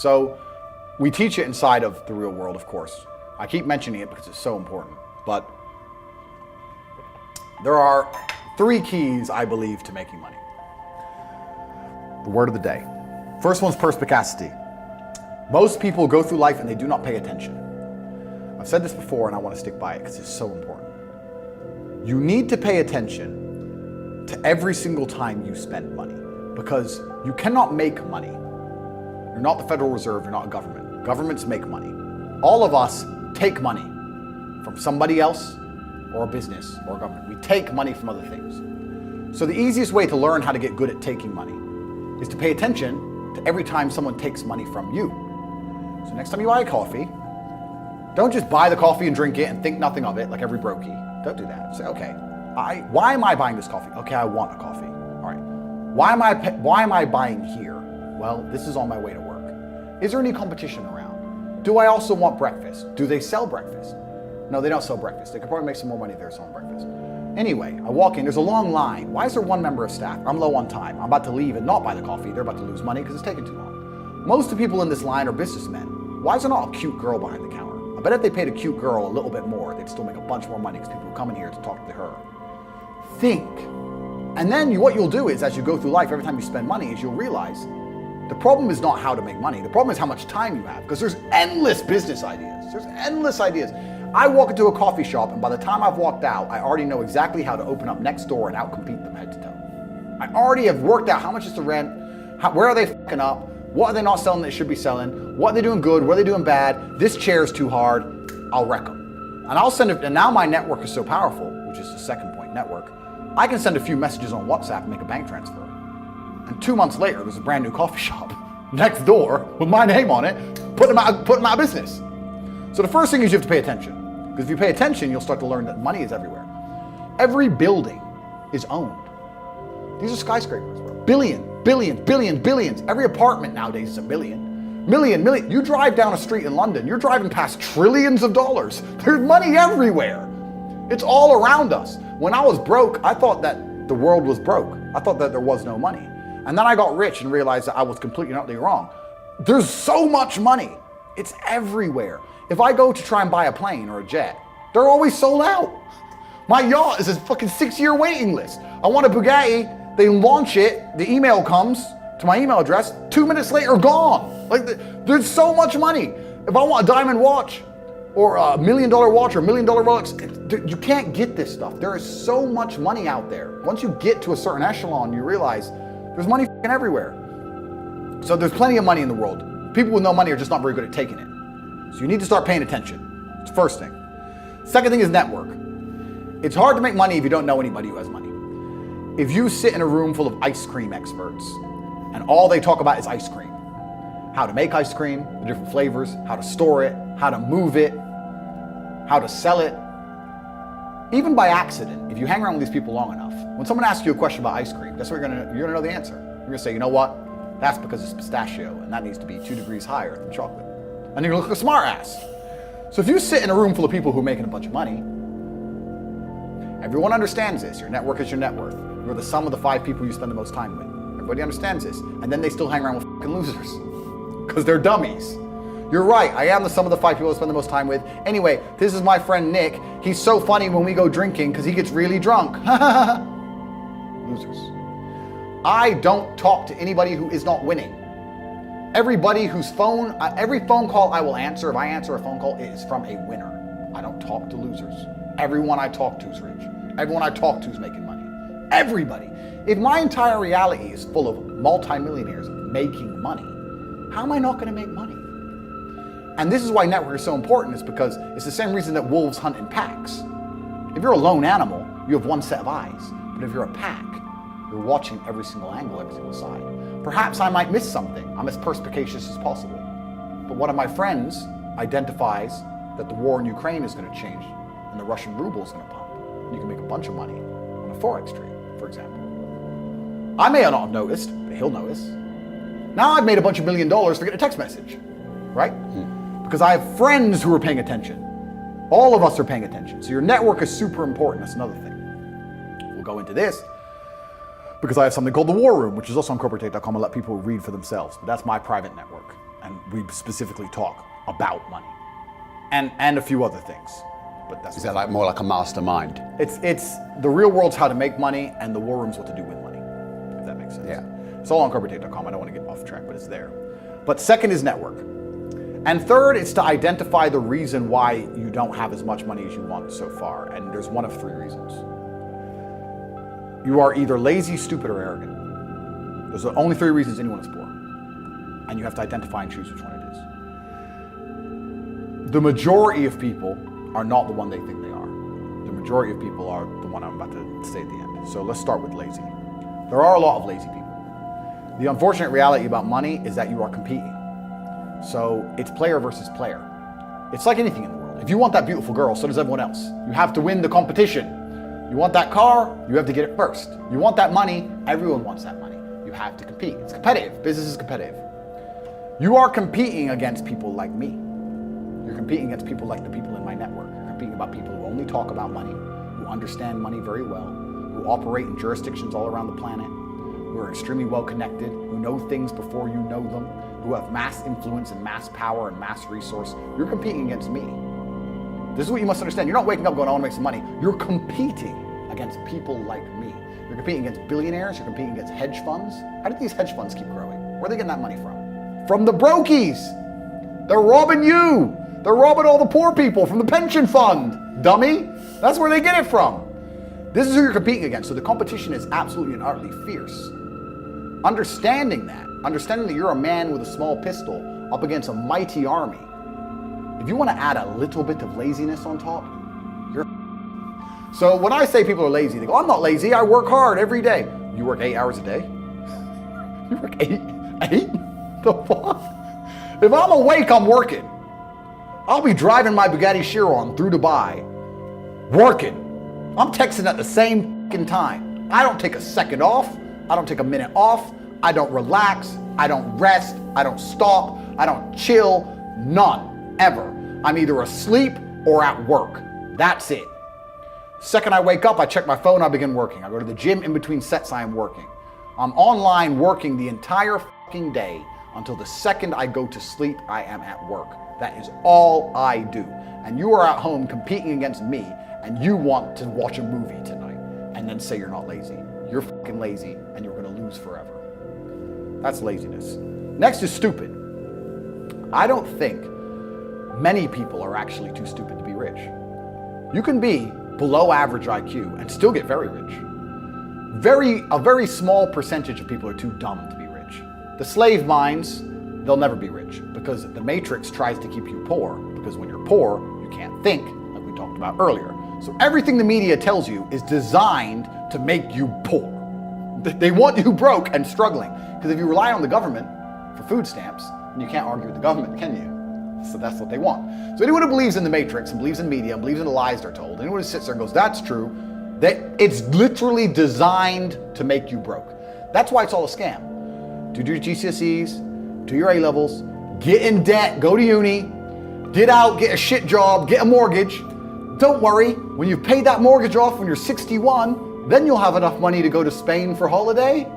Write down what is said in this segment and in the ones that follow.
So we teach it inside of the real world, of course. I keep mentioning it because it's so important. But there are 3 keys, I believe, to making money. The word of the day. First one's perspicacity. Most people go through life and they do not pay attention. I've said this before and I want to stick by it because it's so important. You need to pay attention to every single time you spend money because you cannot make money. You're not the Federal Reserve, you're not a government. Governments make money. All of us take money from somebody else or a business or a government. We take money from other things. So the easiest way to learn how to get good at taking money is to pay attention to every time someone takes money from you. So next time you buy a coffee, don't just buy the coffee and drink it and think nothing of it like every brokey. Don't do that. Say, okay, why am I buying this coffee? Okay, I want a coffee. All right. Why am I buying here? Well, this is on my way to work. Is there any competition around? Do I also want breakfast? Do they sell breakfast? No, they don't sell breakfast. They could probably make some more money if they're selling breakfast. Anyway, I walk in, there's a long line. Why is there one member of staff? I'm low on time. I'm about to leave and not buy the coffee. They're about to lose money because it's taking too long. Most of the people in this line are businessmen. Why is there not a cute girl behind the counter? I bet if they paid a cute girl a little bit more, they'd still make a bunch more money because people are coming here to talk to her. Think. And then what you'll do is, as you go through life, every time you spend money, is you'll realize the problem is not how to make money. The problem is how much time you have, because there's endless business ideas. There's endless ideas. I walk into a coffee shop, and by the time I've walked out, I already know exactly how to open up next door and outcompete them head to toe. I already have worked out how much is the rent, where are they fucking up, what are they not selling that they should be selling, what are they doing good, what are they doing bad, this chair's too hard, I'll wreck them. And I'll send it, and now my network is so powerful, which is the second point, network, I can send a few messages on WhatsApp and make a bank transfer. And 2 months later, there's a brand new coffee shop next door with my name on it, putting them out of business. So the first thing is you have to pay attention. Because if you pay attention, you'll start to learn that money is everywhere. Every building is owned. These are skyscrapers. Billions. Every apartment nowadays is a million. Million. You drive down a street in London, you're driving past trillions of dollars. There's money everywhere. It's all around us. When I was broke, I thought that the world was broke. I thought that there was no money. And then I got rich and realized that I was completely and utterly wrong. There's so much money. It's everywhere. If I go to try and buy a plane or a jet, they're always sold out. My yacht is a fucking 6-year waiting list. I want a Bugatti, they launch it, the email comes to my email address, 2 minutes later, gone. Like, there's so much money. If I want a diamond watch, or a $1 million watch, or $1 million Rolex, you can't get this stuff. There is so much money out there. Once you get to a certain echelon, you realize there's money fucking everywhere. So there's plenty of money in the world. People with no money are just not very good at taking it. So you need to start paying attention. It's the first thing. Second thing is network. It's hard to make money if you don't know anybody who has money. If you sit in a room full of ice cream experts and all they talk about is ice cream, how to make ice cream, the different flavors, how to store it, how to move it, how to sell it, even by accident, if you hang around with these people long enough, when someone asks you a question about ice cream, that's what you're gonna know the answer. You're gonna say, you know what? That's because it's pistachio and that needs to be 2 degrees higher than chocolate. And you're gonna look like a smart ass. So if you sit in a room full of people who are making a bunch of money, everyone understands this. Your network is your net worth. You're the sum of the 5 people you spend the most time with. Everybody understands this. And then they still hang around with fucking losers because they're dummies. You're right, I am the sum of the 5 people I spend the most time with. Anyway, this is my friend Nick. He's so funny when we go drinking because he gets really drunk. Losers. I don't talk to anybody who is not winning. Everybody whose phone, every phone call I will answer, if I answer a phone call, it is from a winner. I don't talk to losers. Everyone I talk to is rich. Everyone I talk to is making money. Everybody. If my entire reality is full of multimillionaires making money, how am I not going to make money? And this is why network is so important, is because it's the same reason that wolves hunt in packs. If you're a lone animal, you have one set of eyes. But if you're a pack, you're watching every single angle, every single side. Perhaps I might miss something. I'm as perspicacious as possible. But one of my friends identifies that the war in Ukraine is going to change and the Russian ruble is going to pump. And you can make a bunch of money on a Forex trade, for example. I may not have noticed, but he'll notice. Now I've made a bunch of $1 million for getting a text message, right? Because I have friends who are paying attention. All of us are paying attention. So your network is super important. That's another thing. We'll go into this because I have something called the War Room, which is also on corporatate.com. I'll let people read for themselves. But that's my private network. and we specifically talk about money and a few other things. But that's Is that like more like a mastermind? it's the real world's how to make money, and the war room's what to do with money, if that makes sense. Yeah. It's all on corporatate.com. I don't want to get off track, but it's there. But second is network. And third, it's to identify the reason why you don't have as much money as you want so far. And there's one of three reasons. You are either lazy, stupid, or arrogant. Those are the only three reasons anyone is poor. And you have to identify and choose which one it is. The majority of people are not the one they think they are. The majority of people are the one I'm about to say at the end. So let's start with lazy. There are a lot of lazy people. The unfortunate reality about money is that you are competing. So it's player versus player. It's like anything in the world. If you want that beautiful girl, so does everyone else. You have to win the competition. You want that car, you have to get it first. You want that money, everyone wants that money. You have to compete. It's competitive. Business is competitive. You are competing against people like me. You're competing against people like the people in my network. You're competing about people who only talk about money, who understand money very well, who operate in jurisdictions all around the planet, who are extremely well connected, who know things before you know them, who have mass influence and mass power and mass resource. You're competing against me. This is what you must understand. You're not waking up going, I want to make some money. You're competing against people like me. You're competing against billionaires. You're competing against hedge funds. How did these hedge funds keep growing? Where are they getting that money from? From the brokies. They're robbing you. They're robbing all the poor people from the pension fund, dummy. That's where they get it from. This is who you're competing against. So the competition is absolutely and utterly fierce. Understanding that you're a man with a small pistol up against a mighty army. If you want to add a little bit of laziness on top, you're. So when I say people are lazy, they go, I'm not lazy, I work hard every day. You work 8 hours a day? You work eight? The fuck? If I'm awake, I'm working. I'll be driving my Bugatti Chiron through Dubai, working. I'm texting at the same fucking time. I don't take a second off. I don't take a minute off. I don't relax. I don't rest. I don't stop. I don't chill. None, ever. I'm either asleep or at work. That's it. Second I wake up, I check my phone, I begin working. I go to the gym in between sets, I am working. I'm online working the entire fucking day until the second I go to sleep, I am at work. That is all I do. And you are at home competing against me, and you want to watch a movie tonight and then say you're not lazy. You're fucking lazy and you're gonna lose forever. That's laziness. Next is stupid. I don't think many people are actually too stupid to be rich. You can be below average IQ and still get very rich. A very small percentage of people are too dumb to be rich. The slave minds, they'll never be rich because the matrix tries to keep you poor, because when you're poor, you can't think, like we talked about earlier. So everything the media tells you is designed to make you poor. They want you broke and struggling, because if you rely on the government for food stamps, then you can't argue with the government, can you? So that's what they want. So anyone who believes in the matrix and believes in media and believes in the lies they're told, anyone who sits there and goes, that's true, that it's literally designed to make you broke. That's why it's all a scam. Do your GCSEs, do your A-levels, get in debt, go to uni, get out, get a shit job, get a mortgage. Don't worry, when you've paid that mortgage off when you're 61, then you'll have enough money to go to Spain for holiday.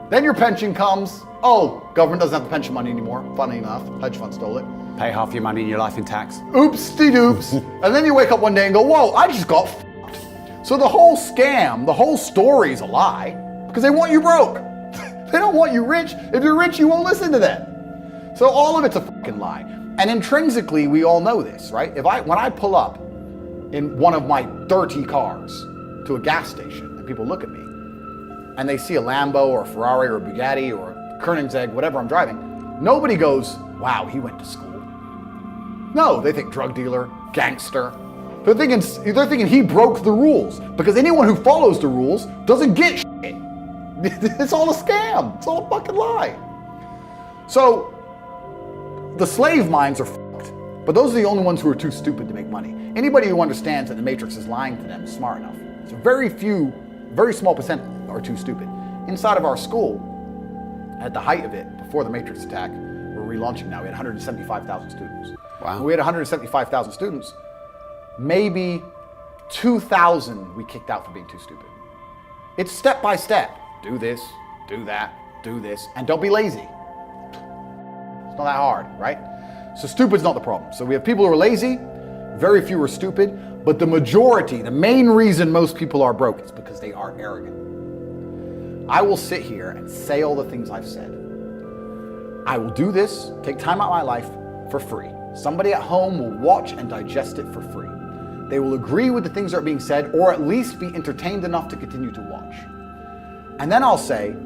Then your pension comes. Oh, government doesn't have the pension money anymore. Funny enough, hedge fund stole it. Pay half your money in your life in tax. Oopsie-doops. And then you wake up one day and go, whoa, I just got f***ed. So the whole scam, the whole story is a lie because they want you broke. They don't want you rich. If you're rich, you won't listen to them. So all of it's a fucking lie. And intrinsically, we all know this, right? When I pull up in one of my dirty cars to a gas station and people look at me and they see a Lambo or a Ferrari or a Bugatti or a Koenigsegg, whatever I'm driving, nobody goes, wow, he went to school. No, they think drug dealer, gangster. They're thinking he broke the rules, because anyone who follows the rules doesn't get shit. It's all a scam. It's all a fucking lie. So the slave minds are fucked, but those are the only ones who are too stupid to make money. Anybody who understands that the matrix is lying to them is smart enough. So very small percent are too stupid. Inside of our school, at the height of it, before the matrix attack, we're relaunching now, we had 175,000 students. Wow. When we had 175,000 students, maybe 2,000 we kicked out for being too stupid. It's step by step. Do this, do that, do this, and don't be lazy. It's not that hard, right? So stupid's not the problem. So we have people who are lazy, very few are stupid, but the majority, the main reason most people are broke is because they are arrogant. I will sit here and say all the things I've said. I will do this, take time out of my life for free. Somebody at home will watch and digest it for free. They will agree with the things that are being said, or at least be entertained enough to continue to watch. And then I'll say,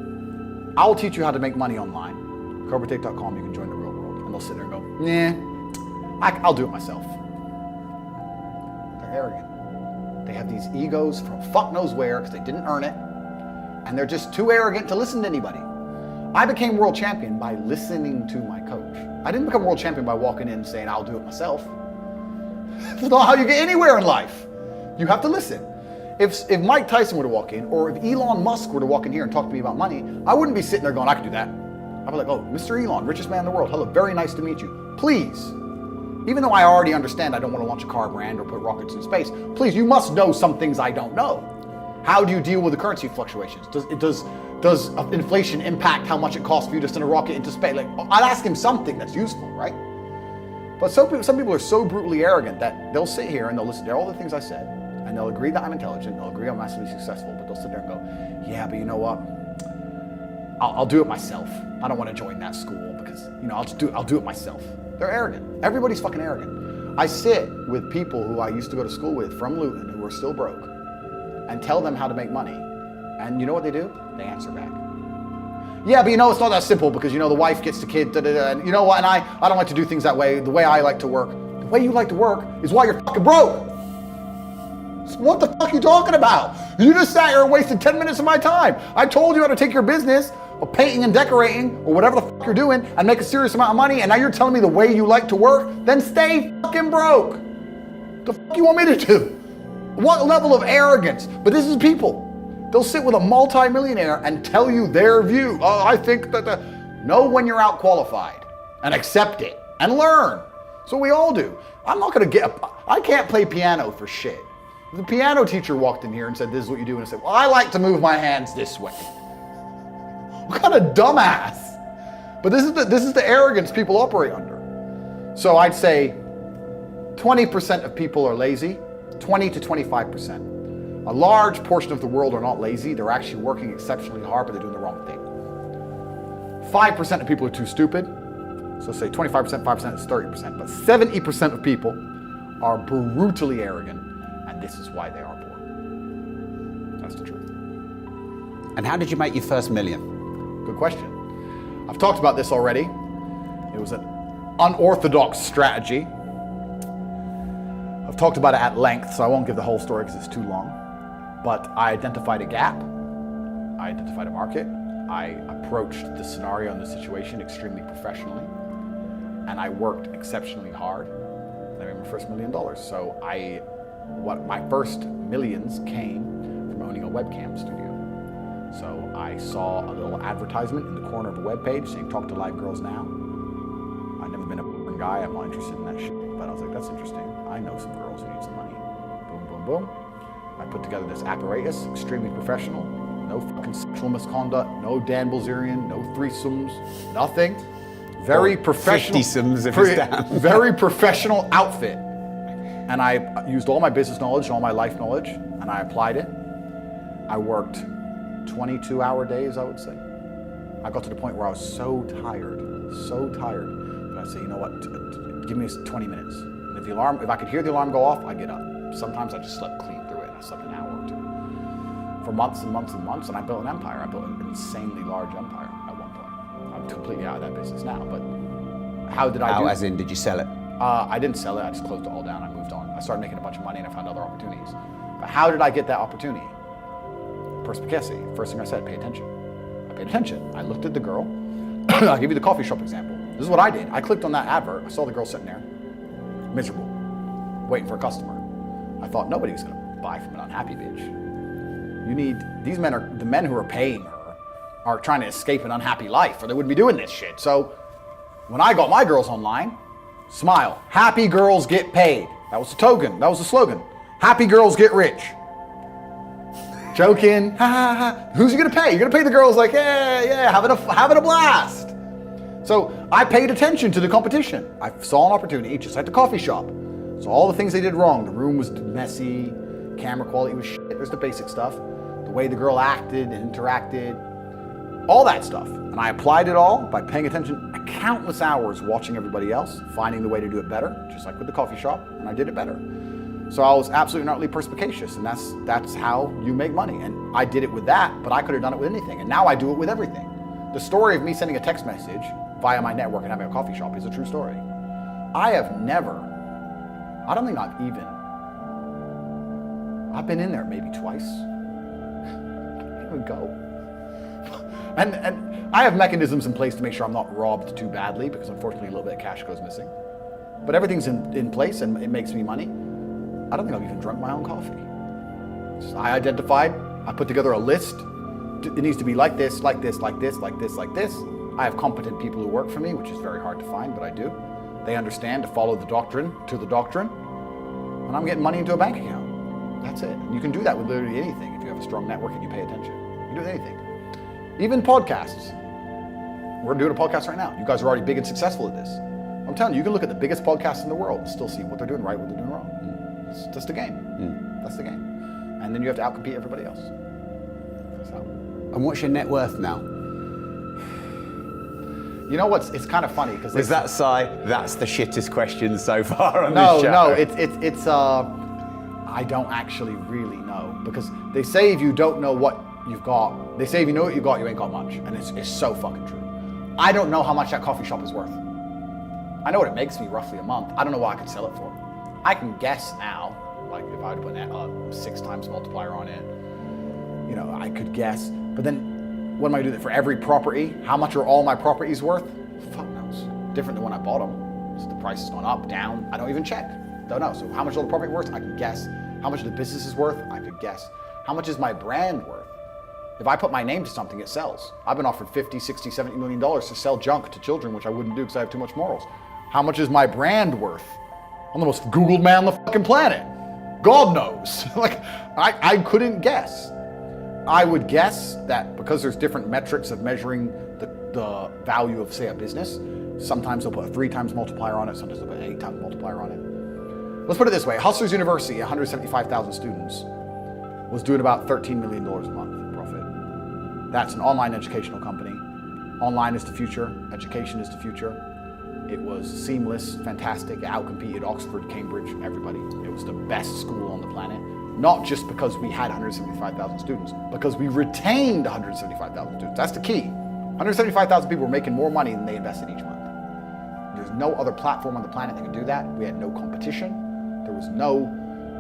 I'll teach you how to make money online. CobraTate.com, you can join the real world. And they'll sit there and go, nah, I'll do it myself. They're arrogant. They have these egos from fuck knows where because they didn't earn it. And they're just too arrogant to listen to anybody. I became world champion by listening to my coach. I didn't become world champion by walking in and saying, I'll do it myself. That's not how you get anywhere in life. You have to listen. If Mike Tyson were to walk in, or if Elon Musk were to walk in here and talk to me about money, I wouldn't be sitting there going, I can do that. I'd be like, oh, Mr. Elon, richest man in the world. Hello, very nice to meet you. Please, even though I already understand I don't want to launch a car brand or put rockets in space, please, you must know some things I don't know. How do you deal with the currency fluctuations? Does inflation impact how much it costs for you to send a rocket into space? Like, I'd ask him something that's useful, right? But some people are so brutally arrogant that they'll sit here and they'll listen to all the things I said, and they'll agree that I'm intelligent, they'll agree I'm massively successful, but they'll sit there and go, yeah, but you know what? I'll do it myself. I don't want to join that school because, I'll do it myself. They're arrogant. Everybody's fucking arrogant. I sit with people who I used to go to school with from Luton who are still broke and tell them how to make money. And you know what they do? They answer back. Yeah, but it's not that simple because, the wife gets the kid, and you know what, and I don't like to do things that way. The way I like to work, the way you like to work is why you're fucking broke. So what the fuck are you talking about? You just sat here and wasted 10 minutes of my time. I told you how to take your business of painting and decorating or whatever the fuck you're doing and make a serious amount of money, and now you're telling me the way you like to work? Then stay fucking broke. The fuck you want me to do? What level of arrogance? But this is people. They'll sit with a multi-millionaire and tell you their view. Oh, I think that know when you're out qualified and accept it and learn. So we all do. I can't play piano for shit. The piano teacher walked in here and said, this is what you do. And I said, well, I like to move my hands this way. What kind of dumbass? But this is the arrogance people operate under. So I'd say 20% of people are lazy, 20 to 25%. A large portion of the world are not lazy. They're actually working exceptionally hard, but they're doing the wrong thing. 5% of people are too stupid. So say 25%, 5% is 30%. But 70% of people are brutally arrogant, and this is why they are poor. That's the truth. And how did you make your first million? Good question. I've talked about this already. It was an unorthodox strategy. I've talked about it at length, so I won't give the whole story because it's too long. But I identified a gap, I identified a market, I approached the scenario and the situation extremely professionally, and I worked exceptionally hard, and I made my first $1 million. So my first millions came from owning a webcam studio. So I saw a little advertisement in the corner of a webpage saying, talk to live girls now. I've never been a guy, I'm not interested in that shit, but I was like, that's interesting. I know some girls who need some money. Boom, boom, boom. I put together this apparatus, extremely professional, no fucking sexual misconduct, no Dan Bilzerian, no threesomes, nothing. Very professional. 50-somes if it's down. Very professional outfit. And I used all my business knowledge, all my life knowledge, and I applied it. I worked 22-hour days, I would say. I got to the point where I was so tired, that I'd say, you know what, give me 20 minutes. And if I could hear the alarm go off, I'd get up. Sometimes I just slept clean through it. I slept an hour or two. For months and months and months, and I built an empire. I built an insanely large empire at one point. I'm completely out of that business now, but how did I do it? As in, did you sell it? I didn't sell it, I just closed it all down. I moved on. I started making a bunch of money and I found other opportunities. But how did I get that opportunity? Perspicacity. First thing I said, pay attention. I paid attention. I looked at the girl. I'll give you the coffee shop example. This is what I did. I clicked on that advert. I saw the girl sitting there, miserable, waiting for a customer. I thought nobody was gonna buy from an unhappy bitch. The men who are paying her are trying to escape an unhappy life or they wouldn't be doing this shit. So when I got my girls online, smile, happy girls get paid. That was the token, that was the slogan. Happy girls get rich. Joking, ha ha ha. Who's you gonna pay? You're gonna pay the girls like, yeah, having a blast. So I paid attention to the competition. I saw an opportunity, just like the coffee shop. So all the things they did wrong. The room was messy, camera quality was shit. There's the basic stuff. The way the girl acted and interacted, all that stuff. And I applied it all by paying attention countless hours watching everybody else, finding the way to do it better, just like with the coffee shop, and I did it better. So I was absolutely and utterly perspicacious, and that's how you make money. And I did it with that, but I could have done it with anything. And now I do it with everything. The story of me sending a text message via my network and having a coffee shop is a true story. I don't think I've been in there maybe twice. I can't even go. And I have mechanisms in place to make sure I'm not robbed too badly, because unfortunately a little bit of cash goes missing. But everything's in place and it makes me money. I don't think I've even drunk my own coffee. So I identified, I put together a list. It needs to be like this, like this, like this, like this, like this. I have competent people who work for me, which is very hard to find, but I do. They understand to follow the doctrine to the doctrine, and I'm getting money into a bank account. That's it. And you can do that with literally anything if you have a strong network and you pay attention. You can do anything. Even podcasts. We're doing a podcast right now. You guys are already big and successful at this. I'm telling you, you can look at the biggest podcasts in the world and still see what they're doing right, what they're doing wrong. It's just the game. That's the game. And then you have to outcompete everybody else. So. And what's your net worth now? You know what's? It's kind of funny because Is that sigh? That's the shittest question so far on this show. No. It's. I don't actually really know, because they say if you don't know what you've got, they say if you know what you got, you ain't got much, and it's so fucking true. I don't know how much that coffee shop is worth. I know what it makes me roughly a month. I don't know what I could sell it for. I can guess now, like if I would put a 6 times multiplier on it, you know, I could guess. But then, what am I doing for every property? How much are all my properties worth? Fuck knows. Different than when I bought them. So the price has gone up, down. I don't even check. Don't know. So how much are the property worth? I can guess. How much the business is worth? I could guess. How much is my brand worth? If I put my name to something, it sells. I've been offered $50, $60, $70 million to sell junk to children, which I wouldn't do because I have too much morals. How much is my brand worth? I'm the most Googled man on the fucking planet. God knows. Like, I couldn't guess. I would guess that because there's different metrics of measuring the value of, say, a business, sometimes they'll put a 3 times multiplier on it, sometimes they'll put an 8 times multiplier on it. Let's put it this way. Hustlers University, 175,000 students, was doing about $13 million a month in profit. That's an online educational company. Online is the future. Education is the future. It was seamless, fantastic, outcompeted Oxford, Cambridge, everybody. It was the best school on the planet. Not just because we had 175,000 students, because we retained 175,000 students. That's the key. 175,000 people were making more money than they invested each month. There's no other platform on the planet that could do that. We had no competition. There was no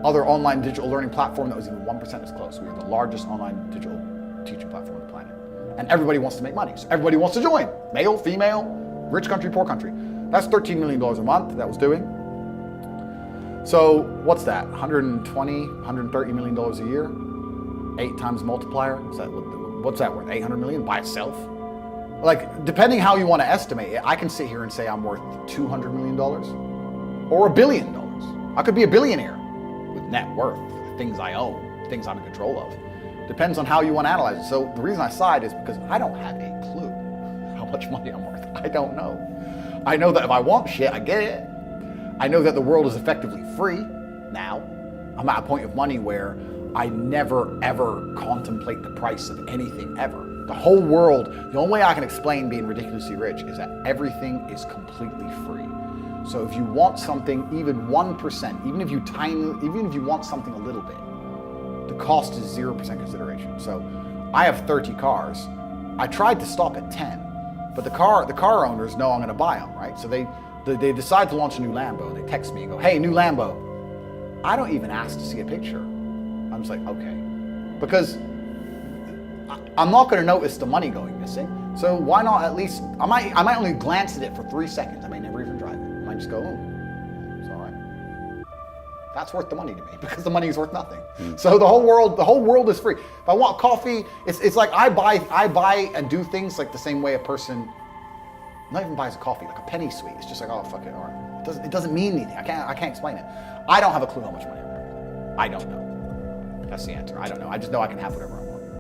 other online digital learning platform that was even 1% as close. We were the largest online digital teaching platform on the planet. And everybody wants to make money. So everybody wants to join. Male, female, rich country, poor country. That's $13 million a month that was doing. So what's that? $120, $130 million a year? 8 times multiplier? What's that worth? 800 million by itself? Like, depending how you want to estimate it, I can sit here and say I'm worth $200 million or $1 billion. I could be a billionaire with net worth, things I own, things I'm in control of. Depends on how you want to analyze it. So the reason I sighed is because I don't have a clue how much money I'm worth. I don't know. I know that if I want shit, I get it. I know that the world is effectively free now. I'm at a point of money where I never, ever contemplate the price of anything ever. The whole world, the only way I can explain being ridiculously rich is that everything is completely free. So if you want something, even 1%, even if you want something a little bit, the cost is 0% consideration. So I have 30 cars. I tried to stop at 10, but the car owners know I'm gonna buy them, right? So they decide to launch a new Lambo, and they text me and go, hey, new Lambo. I don't even ask to see a picture. I'm just like, okay. Because I'm not gonna notice the money going missing, so why not at least, I might only glance at it for 3 seconds. I may never even drive it. I might just go, oh, it's all right. That's worth the money to me, because the money is worth nothing. So the whole world is free. If I want coffee, it's like I buy and do things like the same way a person not even buys a coffee, like a penny sweet. It's just like, oh, fuck it, all right. It doesn't mean anything. I can't explain it. I don't have a clue how much money I'm worth. I don't know. That's the answer. I don't know. I just know I can have whatever